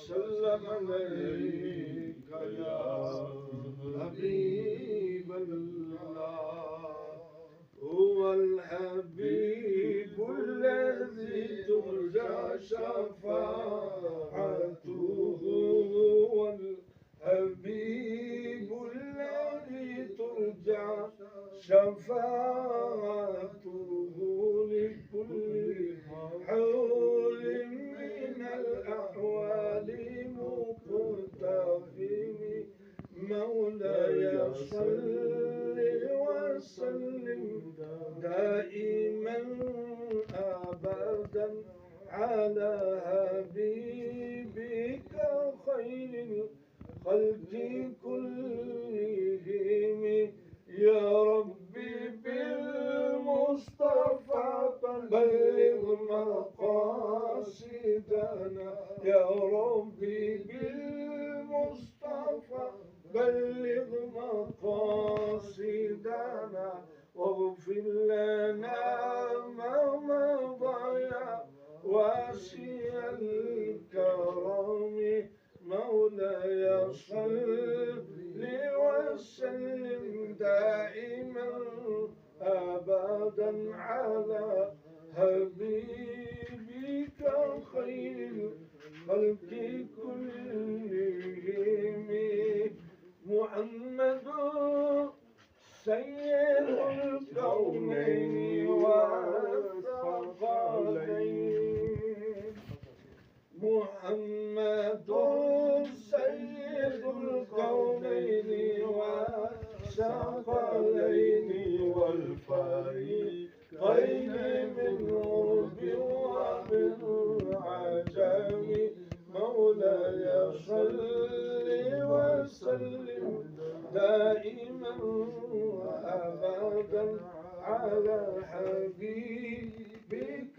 وسلم عليك يا حبيب الله. هو الحبيب الذي ترجى شفاعته، هو الحبيب الذي ترجى شفاعته لكل حول من الأحوال مقتحم. مولاي صل وسلم دائما أبدا على حبيبك خير الخلق كلهم. يا ربي بالمصطفى بلغ مقاصدنا، يا ربي بالمصطفى بلغ مقاصدنا، واغفر لنا ما مضى واسع الكرم. مولاي صل وسلم دائما أبدا على حبيبك خير الخلق كلهم. محمد سيد الكونين والثقلين، محمد سيد الكونين والثقلين والفريقين من غرب ومن عجم. مولاي صل وسلم دائما وأبدا على حبيبك